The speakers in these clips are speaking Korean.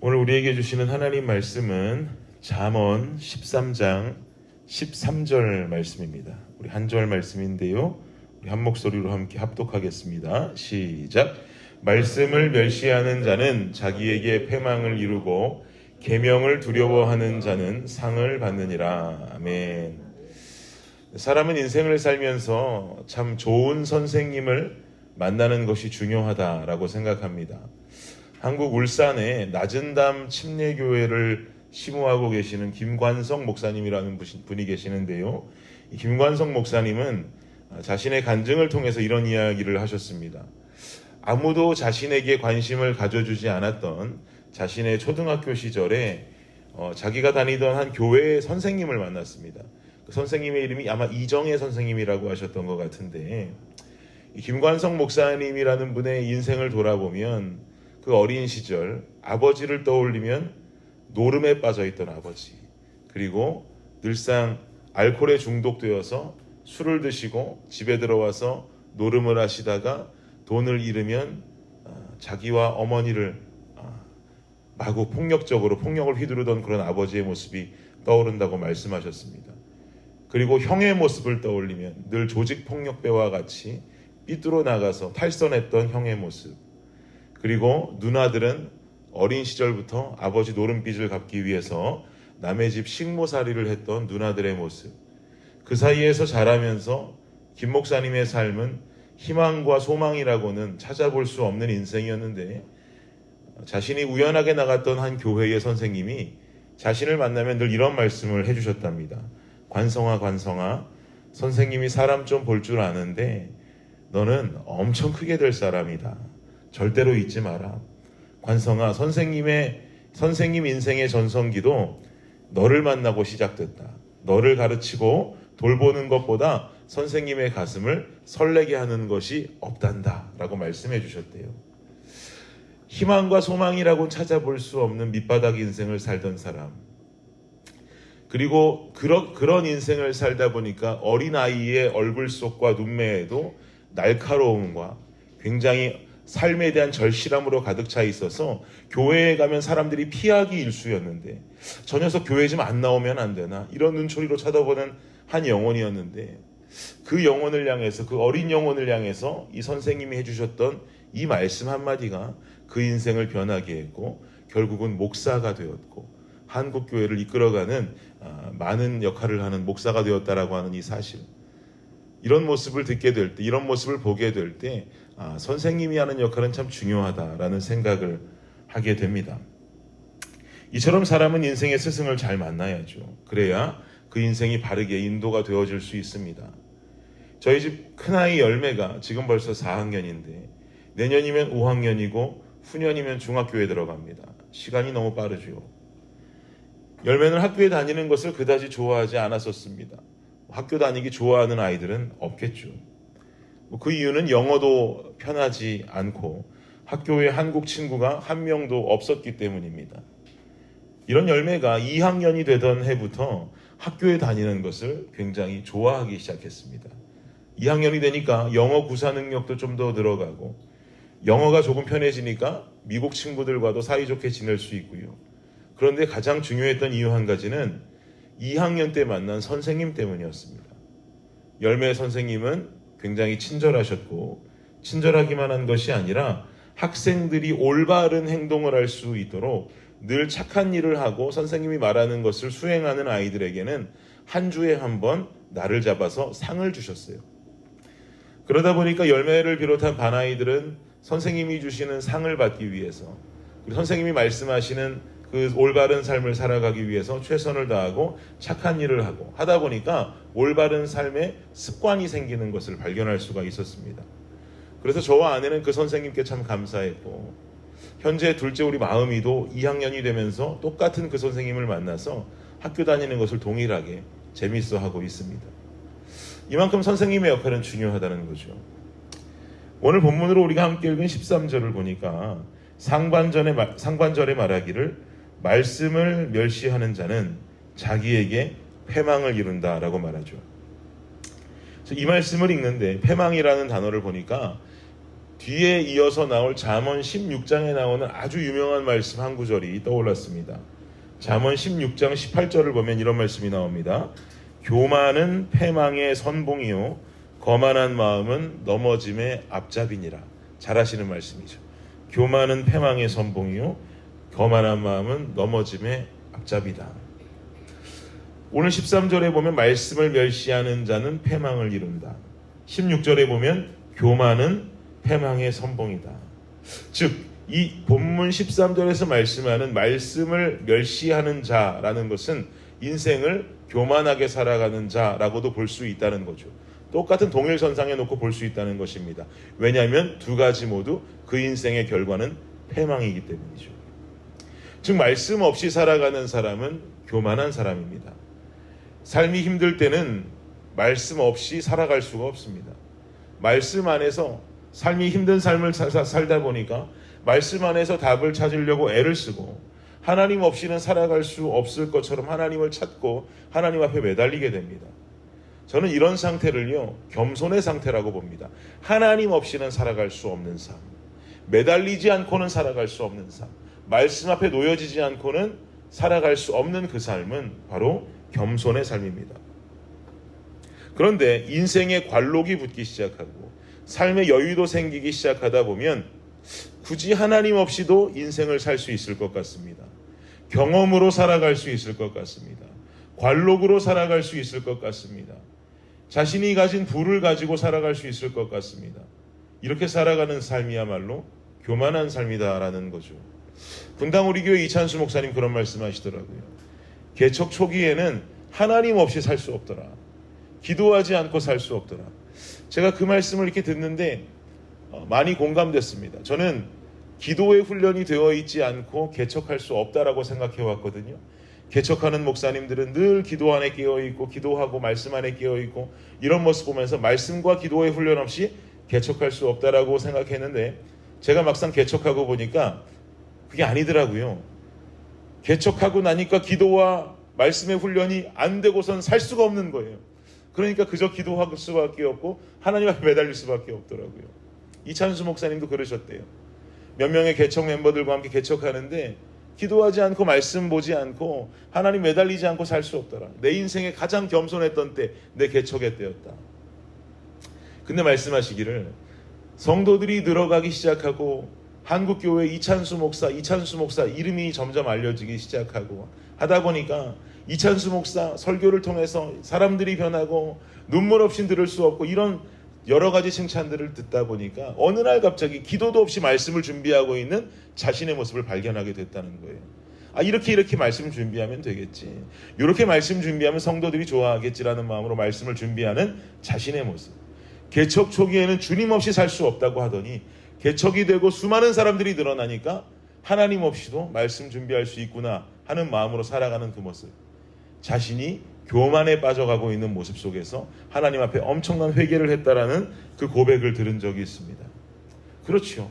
오늘 우리에게 주시는 하나님 말씀은 잠언 13장 13절 말씀입니다. 우리 한 절 말씀인데요. 우리 한 목소리로 함께 합독하겠습니다. 시작. 말씀을 멸시하는 자는 자기에게 패망을 이루고 계명을 두려워하는 자는 상을 받느니라. 아멘. 사람은 인생을 살면서 참 좋은 선생님을 만나는 것이 중요하다라고 생각합니다. 한국 울산에 낮은담 침례교회를 시무하고 계시는 김관성 목사님이라는 분이 계시는데요. 이 김관성 목사님은 자신의 간증을 통해서 이런 이야기를 하셨습니다. 아무도 자신에게 관심을 가져주지 않았던 자신의 초등학교 시절에 자기가 다니던 한 교회의 선생님을 만났습니다. 그 선생님의 이름이 아마 이정혜 선생님이라고 하셨던 것 같은데, 이 김관성 목사님이라는 분의 인생을 돌아보면 그 어린 시절 아버지를 떠올리면 노름에 빠져있던 아버지, 그리고 늘상 알코올에 중독되어서 술을 드시고 집에 들어와서 노름을 하시다가 돈을 잃으면 자기와 어머니를 마구 폭력적으로 폭력을 휘두르던 그런 아버지의 모습이 떠오른다고 말씀하셨습니다. 그리고 형의 모습을 떠올리면 늘 조직폭력배와 같이 삐뚤어 나가서 탈선했던 형의 모습, 그리고 누나들은 어린 시절부터 아버지 노름빚을 갚기 위해서 남의 집 식모살이를 했던 누나들의 모습, 그 사이에서 자라면서 김 목사님의 삶은 희망과 소망이라고는 찾아볼 수 없는 인생이었는데, 자신이 우연하게 나갔던 한 교회의 선생님이 자신을 만나면 늘 이런 말씀을 해주셨답니다. 관성아, 관성아, 선생님이 사람 좀 볼 줄 아는데 너는 엄청 크게 될 사람이다. 절대로 잊지 마라. 관성아, 선생님 인생의 전성기도 너를 만나고 시작됐다. 너를 가르치고 돌보는 것보다 선생님의 가슴을 설레게 하는 것이 없단다 라고 말씀해 주셨대요. 희망과 소망이라고는 찾아볼 수 없는 밑바닥 인생을 살던 사람, 그리고 그런 인생을 살다 보니까 어린아이의 얼굴 속과 눈매에도 날카로움과 굉장히 삶에 대한 절실함으로 가득 차 있어서 교회에 가면 사람들이 피하기 일쑤였는데, 저 녀석 교회 좀 안 나오면 안 되나, 이런 눈초리로 쳐다보는 한 영혼이었는데, 그 영혼을 향해서, 그 어린 영혼을 향해서 이 선생님이 해주셨던 이 말씀 한마디가 그 인생을 변하게 했고, 결국은 목사가 되었고 한국교회를 이끌어가는 많은 역할을 하는 목사가 되었다라고 하는 이 사실, 이런 모습을 듣게 될 때, 이런 모습을 보게 될 때 선생님이 하는 역할은 참 중요하다라는 생각을 하게 됩니다. 이처럼 사람은 인생의 스승을 잘 만나야죠. 그래야 그 인생이 바르게 인도가 되어질 수 있습니다. 저희 집 큰아이 열매가 지금 벌써 4학년인데 내년이면 5학년이고 후년이면 중학교에 들어갑니다. 시간이 너무 빠르죠. 열매는 학교에 다니는 것을 그다지 좋아하지 않았었습니다. 학교 다니기 좋아하는 아이들은 없겠죠. 그 이유는 영어도 편하지 않고 학교에 한국 친구가 한 명도 없었기 때문입니다. 이런 열매가 2학년이 되던 해부터 학교에 다니는 것을 굉장히 좋아하기 시작했습니다. 2학년이 되니까 영어 구사 능력도 좀 더 늘어가고, 영어가 조금 편해지니까 미국 친구들과도 사이좋게 지낼 수 있고요. 그런데 가장 중요했던 이유 한 가지는 2학년 때 만난 선생님 때문이었습니다. 열매 선생님은 굉장히 친절하셨고, 친절하기만 한 것이 아니라 학생들이 올바른 행동을 할 수 있도록 늘 착한 일을 하고 선생님이 말하는 것을 수행하는 아이들에게는 한 주에 한 번 날을 잡아서 상을 주셨어요. 그러다 보니까 열매를 비롯한 반 아이들은 선생님이 주시는 상을 받기 위해서, 선생님이 말씀하시는 그 올바른 삶을 살아가기 위해서 최선을 다하고 착한 일을 하고 하다 보니까 올바른 삶에 습관이 생기는 것을 발견할 수가 있었습니다. 그래서 저와 아내는 그 선생님께 참 감사했고, 현재 둘째 우리 마음이도 2학년이 되면서 똑같은 그 선생님을 만나서 학교 다니는 것을 동일하게 재밌어 하고 있습니다. 이만큼 선생님의 역할은 중요하다는 거죠. 오늘 본문으로 우리가 함께 읽은 13절을 보니까 상반절에 말하기를 말씀을 멸시하는 자는 자기에게 패망을 이룬다라고 말하죠. 이 말씀을 읽는데 패망이라는 단어를 보니까 뒤에 이어서 나올 잠언 16장에 나오는 아주 유명한 말씀 한 구절이 떠올랐습니다. 잠언 16장 18절을 보면 이런 말씀이 나옵니다. 교만은 패망의 선봉이요 거만한 마음은 넘어짐의 앞잡이니라. 잘 하시는 말씀이죠. 교만은 패망의 선봉이요 거만한 마음은 넘어짐의 앞잡이다. 오늘 13절에 보면 말씀을 멸시하는 자는 패망을 이룬다. 16절에 보면 교만은 패망의 선봉이다. 즉, 이 본문 13절에서 말씀하는 말씀을 멸시하는 자라는 것은 인생을 교만하게 살아가는 자라고도 볼 수 있다는 거죠. 똑같은 동일선상에 놓고 볼 수 있다는 것입니다. 왜냐하면 두 가지 모두 그 인생의 결과는 패망이기 때문이죠. 즉, 말씀 없이 살아가는 사람은 교만한 사람입니다. 삶이 힘들 때는 말씀 없이 살아갈 수가 없습니다. 말씀 안에서 삶이 힘든 삶을 살다 보니까 말씀 안에서 답을 찾으려고 애를 쓰고 하나님 없이는 살아갈 수 없을 것처럼 하나님을 찾고 하나님 앞에 매달리게 됩니다. 저는 이런 상태를요, 겸손의 상태라고 봅니다. 하나님 없이는 살아갈 수 없는 삶, 매달리지 않고는 살아갈 수 없는 삶, 말씀 앞에 놓여지지 않고는 살아갈 수 없는 그 삶은 바로 겸손의 삶입니다. 그런데 인생에 관록이 붙기 시작하고 삶의 여유도 생기기 시작하다 보면 굳이 하나님 없이도 인생을 살 수 있을 것 같습니다. 경험으로 살아갈 수 있을 것 같습니다. 관록으로 살아갈 수 있을 것 같습니다. 자신이 가진 부를 가지고 살아갈 수 있을 것 같습니다. 이렇게 살아가는 삶이야말로 교만한 삶이다라는 거죠. 분당 우리 교회 이찬수 목사님 그런 말씀하시더라고요. 개척 초기에는 하나님 없이 살 수 없더라. 기도하지 않고 살 수 없더라. 제가 그 말씀을 이렇게 듣는데 많이 공감됐습니다. 저는 기도의 훈련이 되어 있지 않고 개척할 수 없다라고 생각해 왔거든요. 개척하는 목사님들은 늘 기도 안에 깨어있고 기도하고 말씀 안에 깨어있고 이런 모습 보면서 말씀과 기도의 훈련 없이 개척할 수 없다라고 생각했는데 제가 막상 개척하고 보니까 그게 아니더라고요. 개척하고 나니까 기도와 말씀의 훈련이 안 되고선 살 수가 없는 거예요. 그러니까 그저 기도할 수밖에 없고 하나님 앞에 매달릴 수밖에 없더라고요. 이찬수 목사님도 그러셨대요. 몇 명의 개척 멤버들과 함께 개척하는데 기도하지 않고 말씀 보지 않고 하나님 매달리지 않고 살 수 없더라. 내 인생에 가장 겸손했던 때 내 개척의 때였다. 근데 말씀하시기를 성도들이 늘어가기 시작하고 한국교회 이찬수 목사 이름이 점점 알려지기 시작하고 하다 보니까 이찬수 목사 설교를 통해서 사람들이 변하고 눈물 없이 들을 수 없고 이런 여러 가지 칭찬들을 듣다 보니까 어느 날 갑자기 기도도 없이 말씀을 준비하고 있는 자신의 모습을 발견하게 됐다는 거예요. 이렇게 말씀 준비하면 되겠지. 이렇게 말씀 준비하면 성도들이 좋아하겠지라는 마음으로 말씀을 준비하는 자신의 모습. 개척 초기에는 주님 없이 살 수 없다고 하더니 개척이 되고 수많은 사람들이 늘어나니까 하나님 없이도 말씀 준비할 수 있구나 하는 마음으로 살아가는 그 모습. 자신이 교만에 빠져가고 있는 모습 속에서 하나님 앞에 엄청난 회개를 했다라는 그 고백을 들은 적이 있습니다. 그렇죠.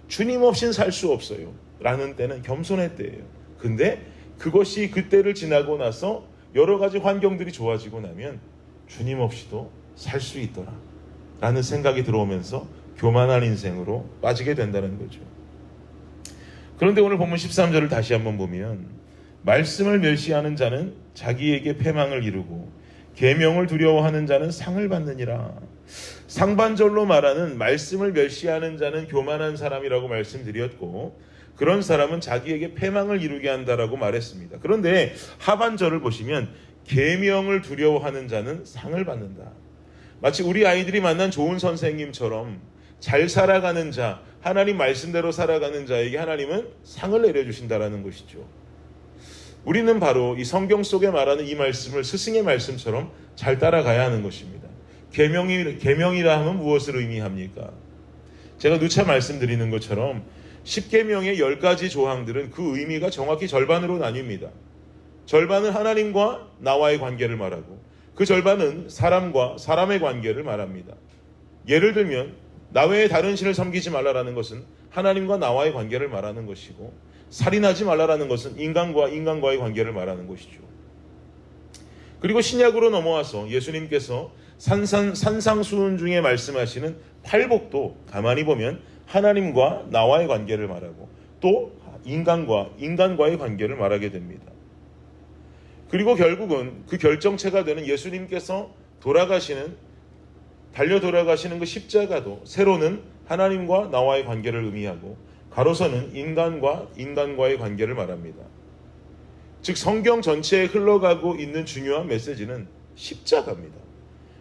주님 없이는 살 수 없어요. 라는 때는 겸손의 때예요. 근데 그것이 그때를 지나고 나서 여러 가지 환경들이 좋아지고 나면 주님 없이도 살 수 있더라. 라는 생각이 들어오면서 교만한 인생으로 빠지게 된다는 거죠. 그런데 오늘 본문 13절을 다시 한번 보면 말씀을 멸시하는 자는 자기에게 패망을 이루고 계명을 두려워하는 자는 상을 받느니라. 상반절로 말하는 말씀을 멸시하는 자는 교만한 사람이라고 말씀드렸고 그런 사람은 자기에게 패망을 이루게 한다라고 말했습니다. 그런데 하반절을 보시면 계명을 두려워하는 자는 상을 받는다. 마치 우리 아이들이 만난 좋은 선생님처럼 잘 살아가는 자, 하나님 말씀대로 살아가는 자에게 하나님은 상을 내려주신다라는 것이죠. 우리는 바로 이 성경 속에 말하는 이 말씀을 스승의 말씀처럼 잘 따라가야 하는 것입니다. 계명이라 하면 무엇을 의미합니까? 제가 누차 말씀드리는 것처럼 10계명의 10가지 조항들은 그 의미가 정확히 절반으로 나뉩니다. 절반은 하나님과 나와의 관계를 말하고 그 절반은 사람과 사람의 관계를 말합니다. 예를 들면 나 외에 다른 신을 섬기지 말라라는 것은 하나님과 나와의 관계를 말하는 것이고 살인하지 말라라는 것은 인간과 인간과의 관계를 말하는 것이죠. 그리고 신약으로 넘어와서 예수님께서 산상수훈 중에 말씀하시는 팔복도 가만히 보면 하나님과 나와의 관계를 말하고 또 인간과의 관계를 말하게 됩니다. 그리고 결국은 그 결정체가 되는 예수님께서 달려 돌아가시는 그 십자가도 세로는 하나님과 나와의 관계를 의미하고 가로서는 인간과의 관계를 말합니다. 즉 성경 전체에 흘러가고 있는 중요한 메시지는 십자가입니다.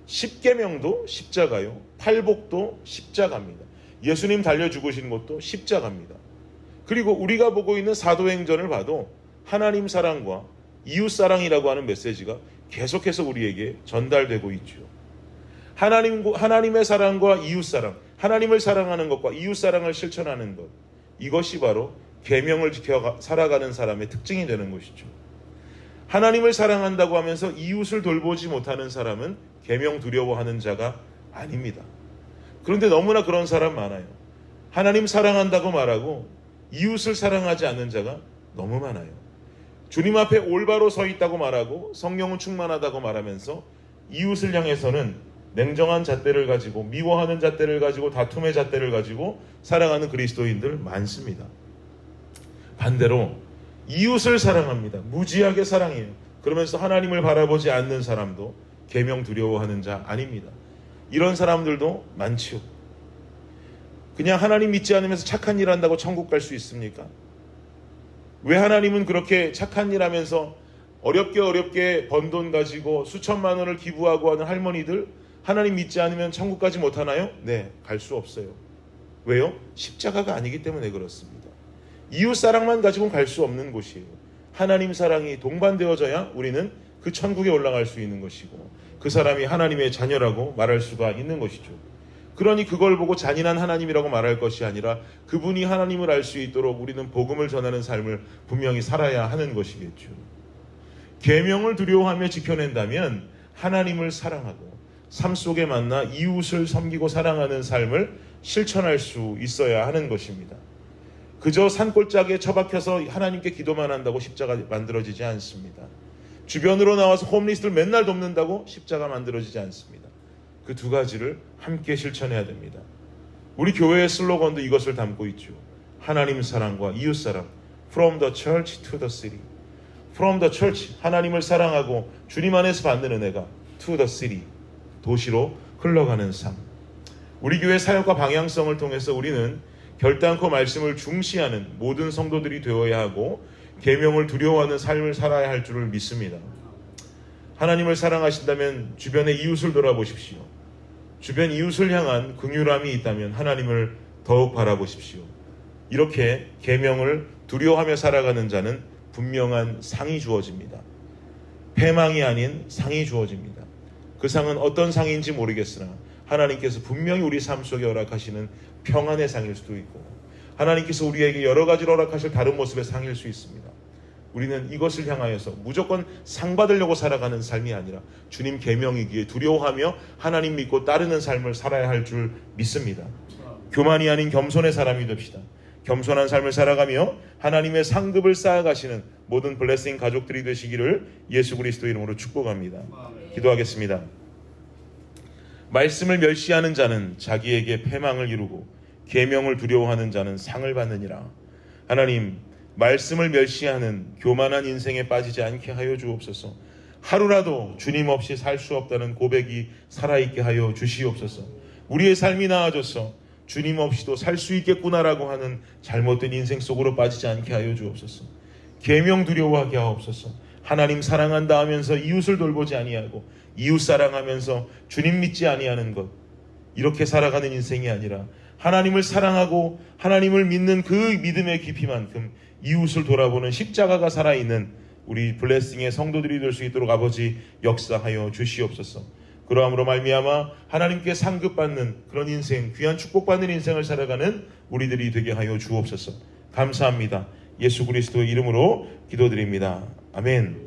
십계명도 십자가요, 팔복도 십자가입니다. 예수님 달려 죽으신 것도 십자가입니다. 그리고 우리가 보고 있는 사도행전을 봐도 하나님 사랑과 이웃 사랑이라고 하는 메시지가 계속해서 우리에게 전달되고 있죠. 하나님의 사랑과 이웃 사랑, 하나님을 사랑하는 것과 이웃 사랑을 실천하는 것, 이것이 바로 계명을 지켜 살아가는 사람의 특징이 되는 것이죠. 하나님을 사랑한다고 하면서 이웃을 돌보지 못하는 사람은 계명 두려워하는 자가 아닙니다. 그런데 너무나 그런 사람 많아요. 하나님 사랑한다고 말하고 이웃을 사랑하지 않는 자가 너무 많아요. 주님 앞에 올바로 서 있다고 말하고 성령은 충만하다고 말하면서 이웃을 향해서는 냉정한 잣대를 가지고, 미워하는 잣대를 가지고, 다툼의 잣대를 가지고 살아가는 그리스도인들 많습니다. 반대로 이웃을 사랑합니다. 무지하게 사랑해요. 그러면서 하나님을 바라보지 않는 사람도 계명 두려워하는 자 아닙니다. 이런 사람들도 많지요. 그냥 하나님 믿지 않으면서 착한 일 한다고 천국 갈 수 있습니까? 왜 하나님은 그렇게 착한 일 하면서 어렵게 번 돈 가지고 수천만 원을 기부하고 하는 할머니들, 하나님 믿지 않으면 천국 가지 못하나요? 네, 갈 수 없어요. 왜요? 십자가가 아니기 때문에 그렇습니다. 이웃 사랑만 가지고는 갈 수 없는 곳이에요. 하나님 사랑이 동반되어져야 우리는 그 천국에 올라갈 수 있는 것이고 그 사람이 하나님의 자녀라고 말할 수가 있는 것이죠. 그러니 그걸 보고 잔인한 하나님이라고 말할 것이 아니라 그분이 하나님을 알 수 있도록 우리는 복음을 전하는 삶을 분명히 살아야 하는 것이겠죠. 계명을 두려워하며 지켜낸다면 하나님을 사랑하고 삶 속에 만나 이웃을 섬기고 사랑하는 삶을 실천할 수 있어야 하는 것입니다. 그저 산골짜기에 처박혀서 하나님께 기도만 한다고 십자가 만들어지지 않습니다. 주변으로 나와서 홈리스트를 맨날 돕는다고 십자가 만들어지지 않습니다. 그 두 가지를 함께 실천해야 됩니다. 우리 교회의 슬로건도 이것을 담고 있죠. 하나님 사랑과 이웃 사랑. From the church to the city. From the church, 하나님을 사랑하고 주님 안에서 받는 은혜가 to the city, 도시로 흘러가는 삶. 우리 교회 사역과 방향성을 통해서 우리는 결단코 말씀을 중시하는 모든 성도들이 되어야 하고 계명을 두려워하는 삶을 살아야 할 줄을 믿습니다. 하나님을 사랑하신다면 주변의 이웃을 돌아보십시오. 주변 이웃을 향한 긍휼함이 있다면 하나님을 더욱 바라보십시오. 이렇게 계명을 두려워하며 살아가는 자는 분명한 상이 주어집니다. 패망이 아닌 상이 주어집니다. 그 상은 어떤 상인지 모르겠으나 하나님께서 분명히 우리 삶 속에 허락하시는 평안의 상일 수도 있고 하나님께서 우리에게 여러 가지로 허락하실 다른 모습의 상일 수 있습니다. 우리는 이것을 향하여서 무조건 상 받으려고 살아가는 삶이 아니라 주님 계명이기에 두려워하며 하나님 믿고 따르는 삶을 살아야 할 줄 믿습니다. 교만이 아닌 겸손의 사람이 됩시다. 겸손한 삶을 살아가며 하나님의 상급을 쌓아가시는 모든 블레싱 가족들이 되시기를 예수 그리스도 이름으로 축복합니다. 기도하겠습니다. 말씀을 멸시하는 자는 자기에게 패망을 이루고 계명을 두려워하는 자는 상을 받느니라. 하나님, 말씀을 멸시하는 교만한 인생에 빠지지 않게 하여 주옵소서. 하루라도 주님 없이 살 수 없다는 고백이 살아있게 하여 주시옵소서. 우리의 삶이 나아져서 주님 없이도 살 수 있겠구나라고 하는 잘못된 인생 속으로 빠지지 않게 하여 주옵소서. 계명 두려워하게 하옵소서. 하나님 사랑한다 하면서 이웃을 돌보지 아니하고 이웃 사랑하면서 주님 믿지 아니하는 것, 이렇게 살아가는 인생이 아니라 하나님을 사랑하고 하나님을 믿는 그 믿음의 깊이만큼 이웃을 돌아보는 십자가가 살아있는 우리 블레싱의 성도들이 될 수 있도록 아버지 역사하여 주시옵소서. 그러함으로 말미암아 하나님께 상급받는 그런 인생, 귀한 축복받는 인생을 살아가는 우리들이 되게 하여 주옵소서. 감사합니다. 예수 그리스도의 이름으로 기도드립니다. 아멘.